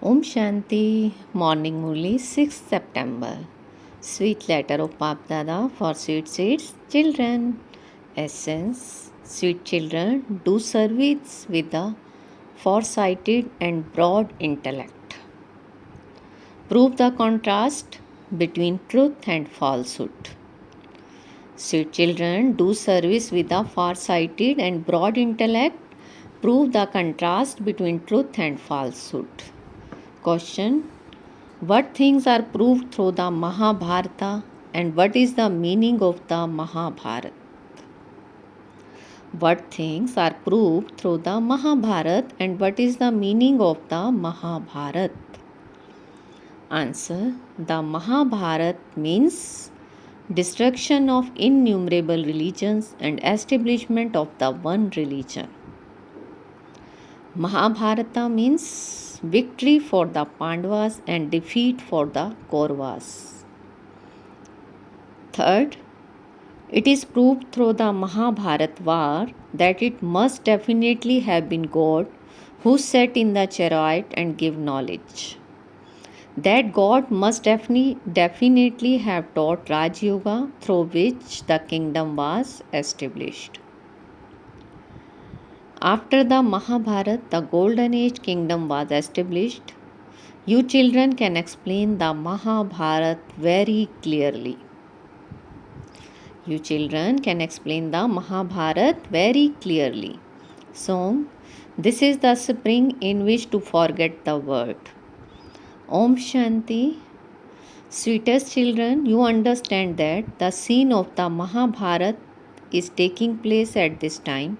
Om Shanti, Morning Murli, 6th September. Sweet letter of Pap Dada for sweet seeds, children. Essence, sweet children, do service with a foresighted and broad intellect. Prove the contrast between truth and falsehood. Sweet children, do service with a far-sighted and broad intellect. Prove the contrast between truth and falsehood. Question: what things are proved through the Mahabharata and what is the meaning of the Mahabharata? What things are proved through the Mahabharata and what is the meaning of the Mahabharata? Answer: the Mahabharata means destruction of innumerable religions and establishment of the one religion. Mahabharata means victory for the Pandavas and defeat for the Kauravas. Third, it is proved through the Mahabharata war that it must definitely have been God who sat in the chariot and gave knowledge. That God must definitely have taught Raj Yoga through which the kingdom was established. After the Mahabharata, the Golden Age kingdom was established. You children can explain the Mahabharata very clearly. You children can explain the Mahabharata very clearly. So, this is the spring in which to forget the word. Om Shanti. Sweetest children, you understand that the scene of the Mahabharata is taking place at this time.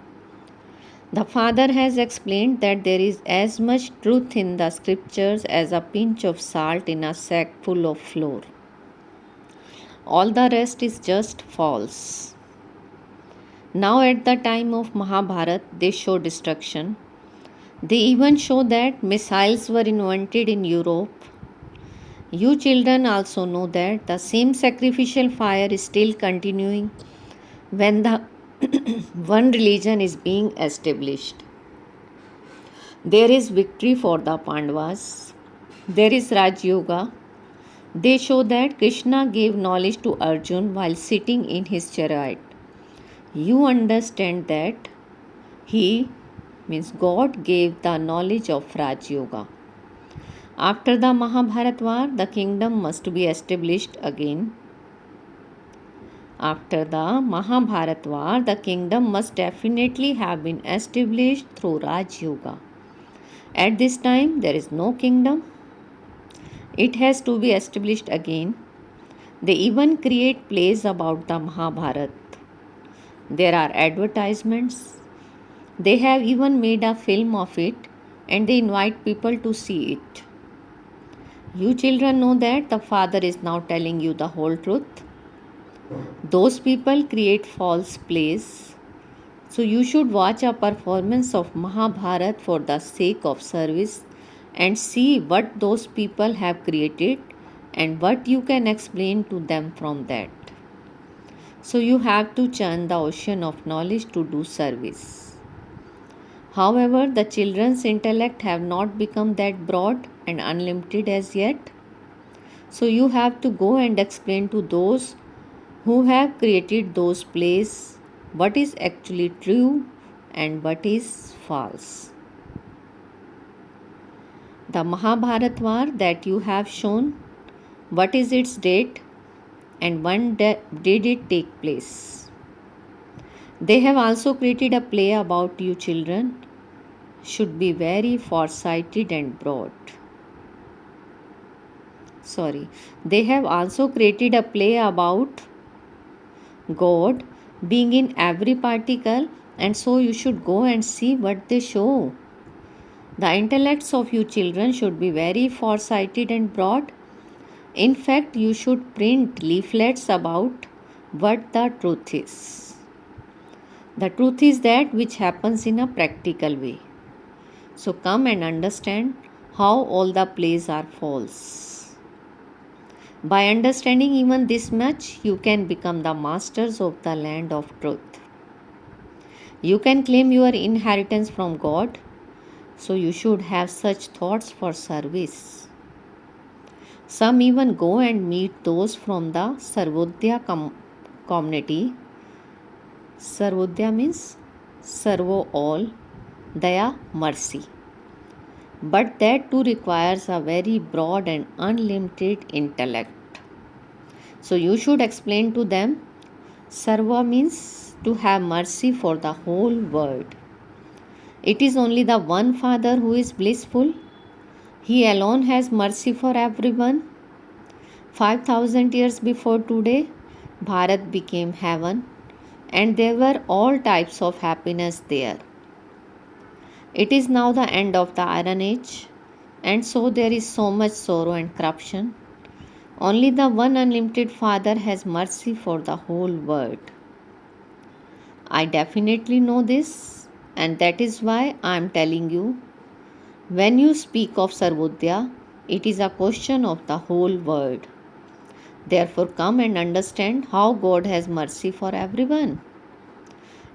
The father has explained that there is as much truth in the scriptures as a pinch of salt in a sack full of flour. All the rest is just false. Now at the time of Mahabharata, they show destruction. They even show that missiles were invented in Europe. You children also know that the same sacrificial fire is still continuing when the one religion is being established. There is victory for the Pandavas. There is Raj Yoga. They show that Krishna gave knowledge to Arjun while sitting in his chariot. You understand that he means God gave the knowledge of Raj Yoga. After the Mahabharata war, the kingdom must be established again. After the Mahabharata war, the kingdom must definitely have been established through Raj Yoga. At this time, there is no kingdom. It has to be established again. They even create plays about the Mahabharata. There are advertisements. They have even made a film of it and they invite people to see it. You children know that the father is now telling you the whole truth. Those people create false plays. So you should watch a performance of Mahabharata for the sake of service and see what those people have created and what you can explain to them from that. So you have to churn the ocean of knowledge to do service. However, the children's intellect have not become that broad and unlimited as yet. So you have to go and explain to those who have created those plays what is actually true and what is false. The Mahabharata war that you have shown, what is its date and when did it take place? They have also created a play about you children should be very foresighted and broad. They have also created a play about God being in every particle, and so you should go and see what they show. The intellects of you children should be very foresighted and broad. In fact, you should print leaflets about what the truth is. The truth is that which happens in a practical way. So come and understand how all the plays are false. By understanding even this much, you can become the masters of the land of truth. You can claim your inheritance from God. So you should have such thoughts for service. Some even go and meet those from the Sarvodaya community. Sarvodaya means servo all, daya mercy. But that too requires a very broad and unlimited intellect. So you should explain to them, Sarva means to have mercy for the whole world. It is only the one Father who is blissful. He alone has mercy for everyone. 5,000 years before today, Bharat became heaven, and there were all types of happiness there. It is now the end of the Iron Age, and so there is so much sorrow and corruption. Only the one unlimited Father has mercy for the whole world. I definitely know this, and that is why I am telling you, when you speak of Sarvodaya, it is a question of the whole world. Therefore, come and understand how God has mercy for everyone.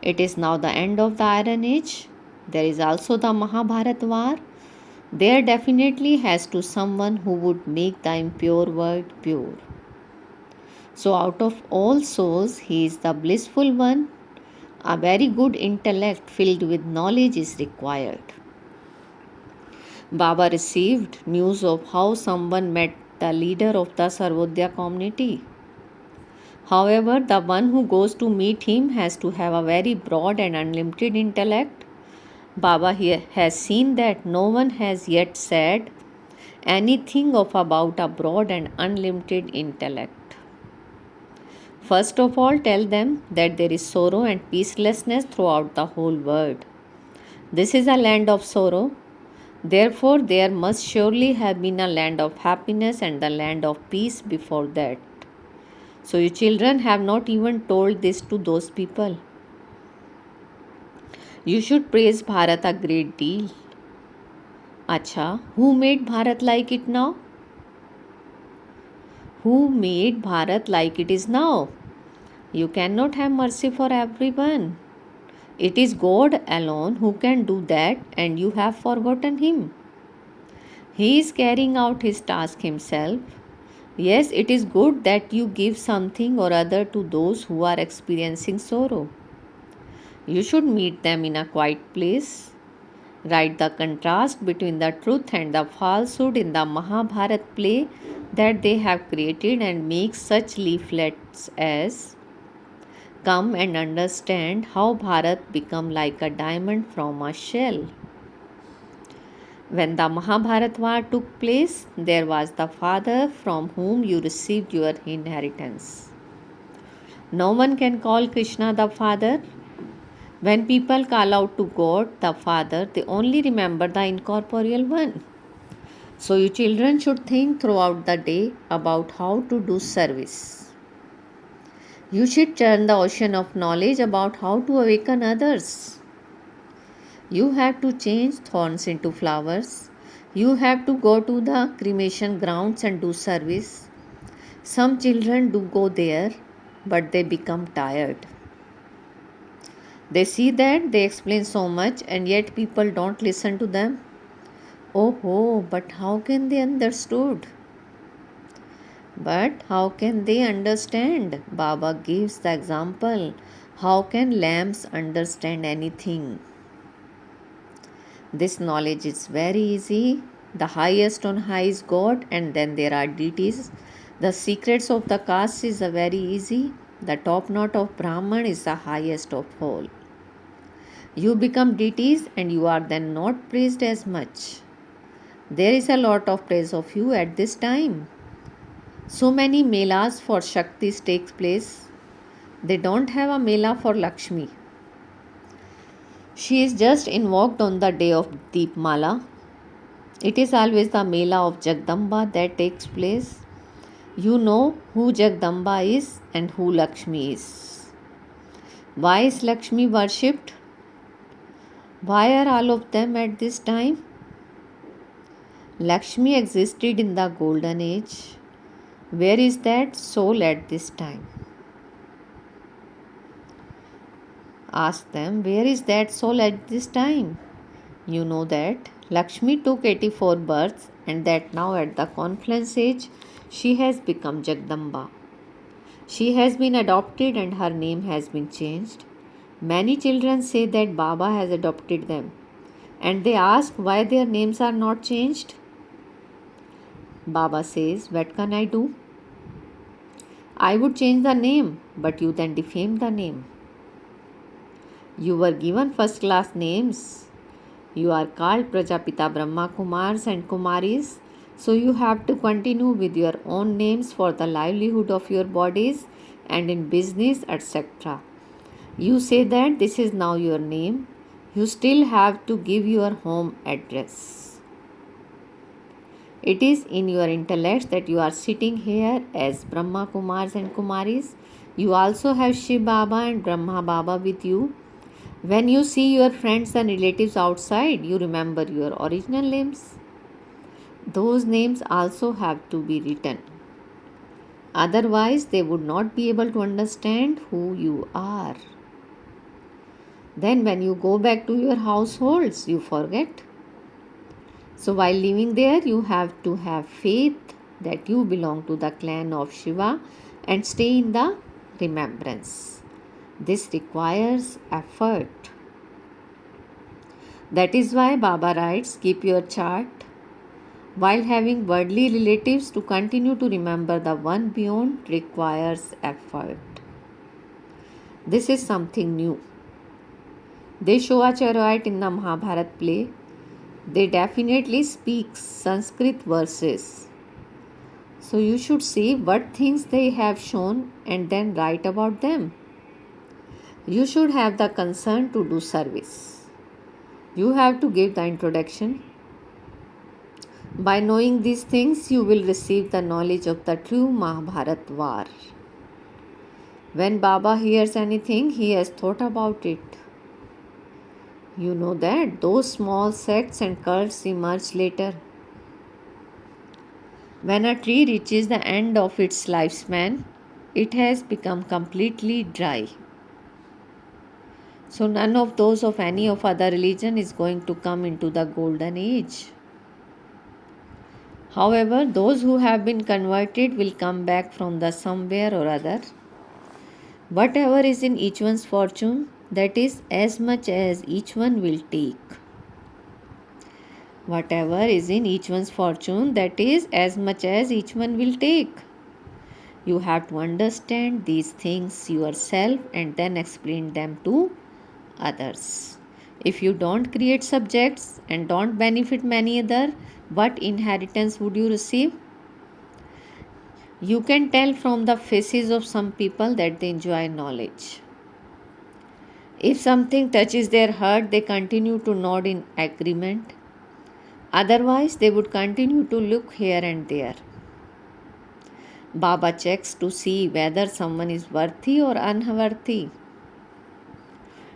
It is now the end of the Iron Age. There is also the Mahabharata war. There definitely has to someone who would make the impure world pure. So out of all souls, he is the blissful one. A very good intellect filled with knowledge is required. Baba received news of how someone met the leader of the Sarvodaya community. However, the one who goes to meet him has to have a very broad and unlimited intellect. Baba here has seen that no one has yet said anything of about a broad and unlimited intellect. First of all, tell them that there is sorrow and peacelessness throughout the whole world. This is a land of sorrow. Therefore, there must surely have been a land of happiness and the land of peace before that. So, you children have not even told this to those people. You should praise Bharat a great deal. Acha, who made Bharat like it now? Who made Bharat like it is now? You cannot have mercy for everyone. It is God alone who can do that, and you have forgotten Him. He is carrying out His task Himself. Yes, it is good that you give something or other to those who are experiencing sorrow. You should meet them in a quiet place. Write the contrast between the truth and the falsehood in the Mahabharata play that they have created and make such leaflets as, come and understand how Bharat become like a diamond from a shell. When the Mahabharata war took place, there was the father from whom you received your inheritance. No one can call Krishna the father. When people call out to God, the Father, they only remember the incorporeal one. So you children should think throughout the day about how to do service. You should churn the ocean of knowledge about how to awaken others. You have to change thorns into flowers. You have to go to the cremation grounds and do service. Some children do go there, but they become tired. They see that they explain so much and yet people don't listen to them. Oh, but how can they understood? But how can they understand? Baba gives the example. How can lambs understand anything? This knowledge is very easy. The highest on high is God, and then there are deities. The secrets of the caste is very easy. The top knot of Brahman is the highest of all. You become deities and you are then not praised as much. There is a lot of praise of you at this time. So many melas for Shaktis takes place. They don't have a mela for Lakshmi. She is just invoked on the day of Deepmala. It is always the mela of Jagdamba that takes place. You know who Jagdamba is and who Lakshmi is. Why is Lakshmi worshipped? Why are all of them at this time? Lakshmi existed in the golden age. Where is that soul at this time? Ask them, where is that soul at this time? You know that Lakshmi took 84 births, and that now at the confluence age, she has become Jagdamba. She has been adopted and her name has been changed. Many children say that Baba has adopted them, and they ask why their names are not changed. Baba says, what can I do? I would change the name, but you then defame the name. You were given first class names. You are called Prajapita Brahma Kumars and Kumaris, so you have to continue with your own names for the livelihood of your bodies and in business, etc. You say that this is now your name. You still have to give your home address. It is in your intellect that you are sitting here as Brahma Kumars and Kumaris. You also have Shiv Baba and Brahma Baba with you. When you see your friends and relatives outside, you remember your original names. Those names also have to be written. Otherwise, they would not be able to understand who you are. Then when you go back to your households, you forget. So while living there, you have to have faith that you belong to the clan of Shiva and stay in the remembrance. This requires effort. That is why Baba writes, keep your chart while having worldly relatives. To continue to remember the one beyond requires effort. This is something new. They show a chariot in the Mahabharata play. They definitely speak Sanskrit verses. So you should see what things they have shown and then write about them. You should have the concern to do service. You have to give the introduction. By knowing these things, you will receive the knowledge of the true Mahabharat war. When Baba hears anything, he has thought about it. You know that those small sects and cults emerge later. When a tree reaches the end of its lifespan, it has become completely dry. So none of those of any of other religion is going to come into the golden age. However, those who have been converted will come back from the somewhere or other. Whatever is in each one's fortune, that is as much as each one will take. Whatever is in each one's fortune, that is as much as each one will take. You have to understand these things yourself and then explain them to others. If you don't create subjects and don't benefit many other, what inheritance would you receive? You can tell from the faces of some people that they enjoy knowledge. If something touches their heart, they continue to nod in agreement. Otherwise, they would continue to look here and there. Baba checks to see whether someone is worthy or unworthy.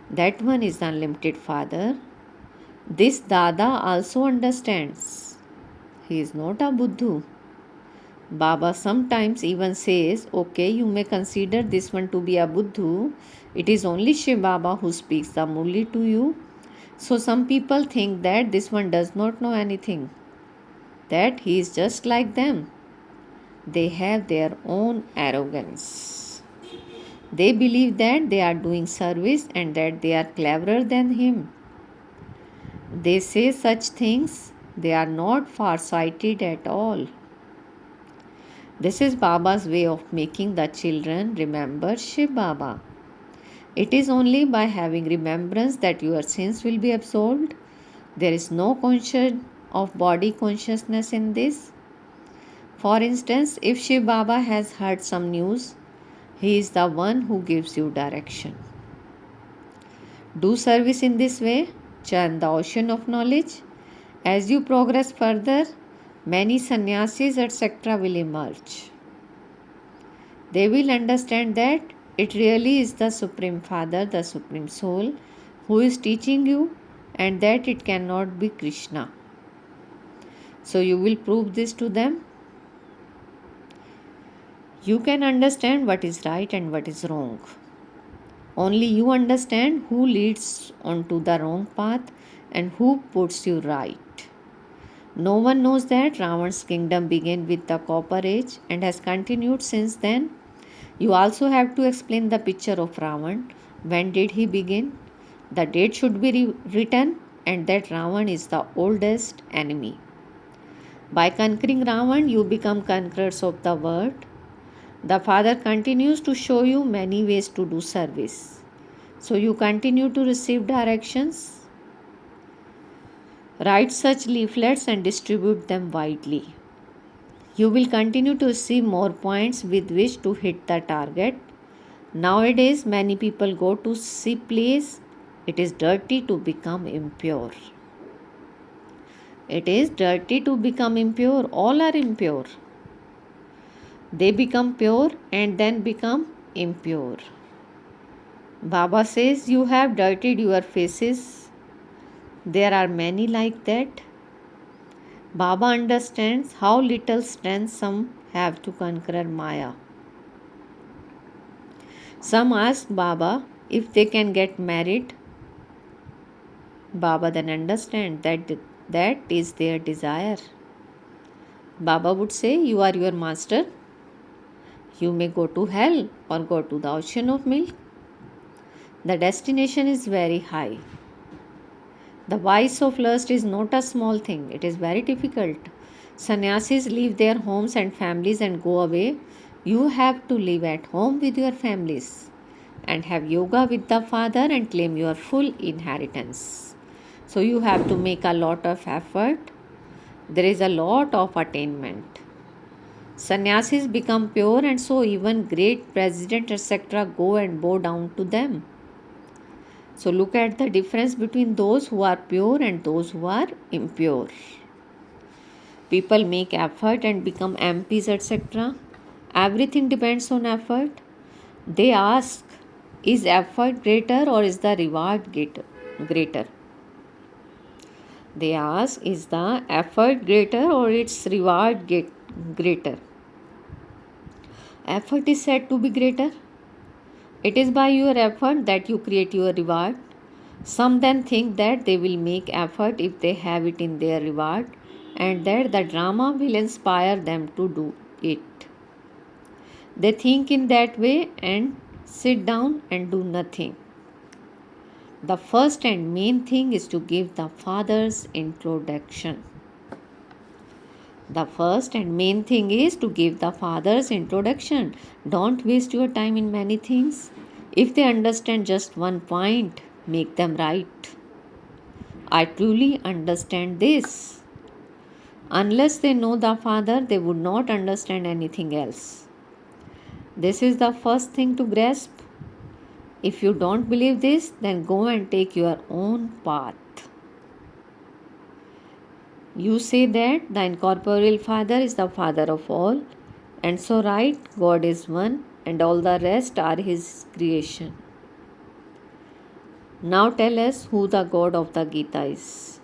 That one is the unlimited Father. This Dada also understands. He is not a Buddhu. Baba sometimes even says, okay, you may consider this one to be a Buddhu. It is only Shiv Baba who speaks the murli to you. So some people think that this one does not know anything, that he is just like them. They have their own arrogance. They believe that they are doing service and that they are cleverer than him. They say such things. They are not far-sighted at all. This is Baba's way of making the children remember Shiv Baba. It is only by having remembrance that your sins will be absolved. There is no conscience of body consciousness in this. For instance, if Shiv Baba has heard some news, he is the one who gives you direction. Do service in this way, churn the ocean of knowledge. As you progress further, many sannyasis etc. will emerge. They will understand that it really is the Supreme Father, the Supreme Soul, who is teaching you, and that it cannot be Krishna. So you will prove this to them. You can understand what is right and what is wrong. Only you understand who leads onto the wrong path and who puts you right. No one knows that Ravan's kingdom began with the Copper Age and has continued since then. You also have to explain the picture of Ravan. When did he begin? The date should be written, and that Ravan is the oldest enemy. By conquering Ravan, you become conquerors of the world. The Father continues to show you many ways to do service. So you continue to receive directions. Write such leaflets and distribute them widely. You will continue to receive more points with which to hit the target. Nowadays, many people go to see plays. It is dirty to become impure. It is dirty to become impure. All are impure. They become pure and then become impure. Baba says, you have dirtied your faces. There are many like that. Baba understands how little strength some have to conquer Maya. Some ask Baba if they can get married. Baba then understands that is their desire. Baba would say, you are your master. You may go to hell or go to the ocean of milk. The destination is very high. The vice of lust is not a small thing. It is very difficult. Sannyasis leave their homes and families and go away. You have to live at home with your families and have yoga with the Father and claim your full inheritance. So you have to make a lot of effort. There is a lot of attainment. Sannyasis become pure, and so even great president etc. go and bow down to them. So look at the difference between those who are pure and those who are impure. People make effort and become MPs etc. Everything depends on effort. They ask, is effort greater or is the reward greater? They ask, is the effort greater or its reward greater? Effort is said to be greater. It is by your effort that you create your reward. Some then think that they will make effort if they have it in their reward, and that the drama will inspire them to do it. They think in that way and sit down and do nothing. The first and main thing is to give the Father's introduction. The first and main thing is to give the Father's introduction. Don't waste your time in many things. If they understand just one point, make them right. I truly understand this. Unless they know the Father, they would not understand anything else. This is the first thing to grasp. If you don't believe this, then go and take your own path. You say that the incorporeal Father is the Father of all, and so right, God is one and all the rest are His creation. Now tell us who the God of the Gita is.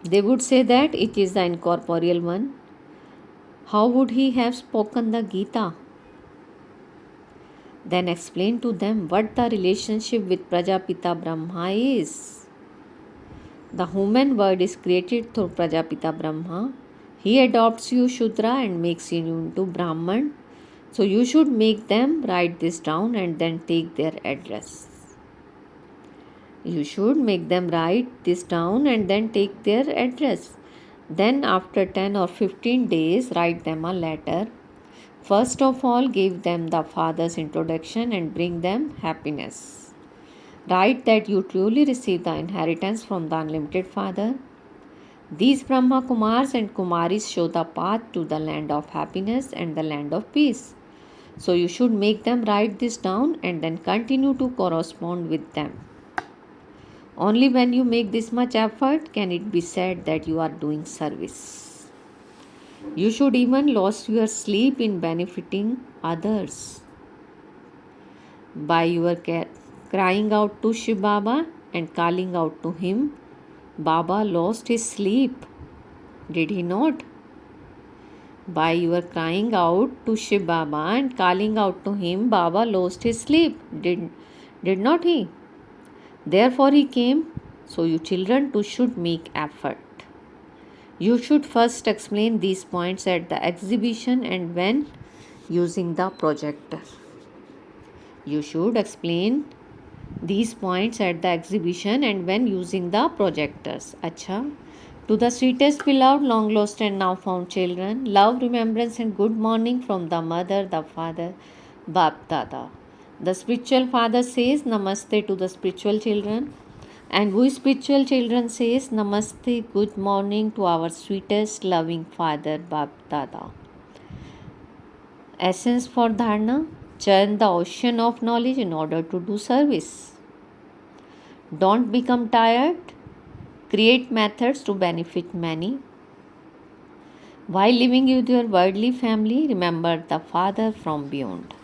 They would say that it is the incorporeal one. How would He have spoken the Gita? Then explain to them what the relationship with Prajapita Brahma is. The human word is created through Prajapita Brahma. He adopts you Shudra and makes you into Brahman. So you should make them write this down and then take their address. You should make them write this down and then take their address. Then after 10 or 15 days, write them a letter. First of all, give them the Father's introduction and bring them happiness. Write that you truly receive the inheritance from the unlimited Father. These Brahma Kumars and Kumaris show the path to the land of happiness and the land of peace. So you should make them write this down and then continue to correspond with them. Only when you make this much effort can it be said that you are doing service. You should even lose your sleep in benefiting others. By your crying out to Shiv Baba and calling out to him, Baba lost his sleep. Did he not? By your crying out to Shiv Baba and calling out to him, Baba lost his sleep. Did not he? Therefore he came So you children too should make effort. You should first explain these points at the exhibition and when using the projector. You should explain these points at the exhibition and when using the projectors. Acha. To the sweetest beloved, long lost and now found children, love, remembrance and good morning from the mother, the father, Bap Dada. The spiritual father says Namaste to the spiritual children, and we spiritual children says Namaste, good morning to our sweetest loving father, Bap Dada. Essence for Dharna: churn the ocean of knowledge in order to do service. Don't become tired. Create methods to benefit many. While living with your worldly family, remember the Father from beyond.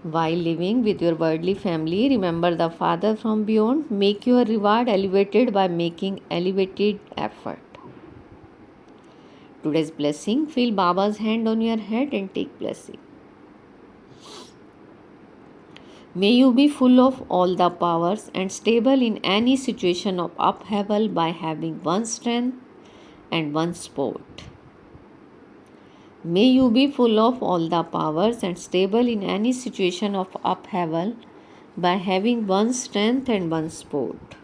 While living with your worldly family, remember the Father from beyond. Make your reward elevated by making elevated effort. Today's blessing: feel Baba's hand on your head and take blessing. May you be full of all the powers and stable in any situation of upheaval by having one strength and one sport. May you be full of all the powers and stable in any situation of upheaval by having one strength and one sport.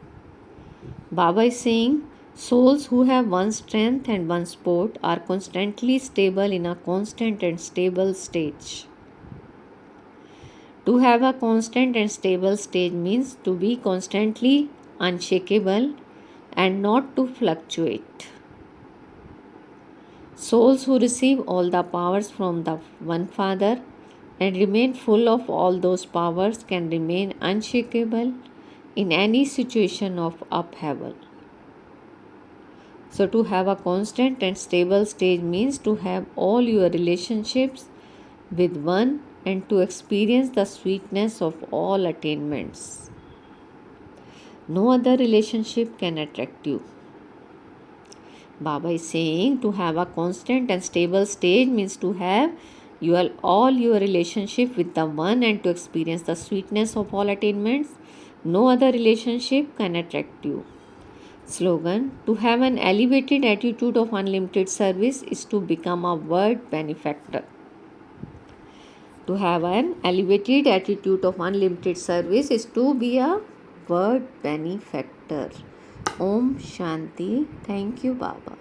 Baba is saying, souls who have one strength and one sport are constantly stable in a constant and stable stage. To have a constant and stable state means to be constantly unshakable and not to fluctuate. Souls who receive all the powers from the one Father and remain full of all those powers can remain unshakable in any situation of upheaval. So to have a constant and stable state means to have all your relationships with one and to experience the sweetness of all attainments. No other relationship can attract you. Baba is saying to have a constant and stable state means to have all your relationship with the one and to experience the sweetness of all attainments. No other relationship can attract you. Slogan: to have an elevated attitude of unlimited service is to become a word benefactor. To have an elevated attitude of unlimited service is to be a word benefactor. Om Shanti. Thank you, Baba.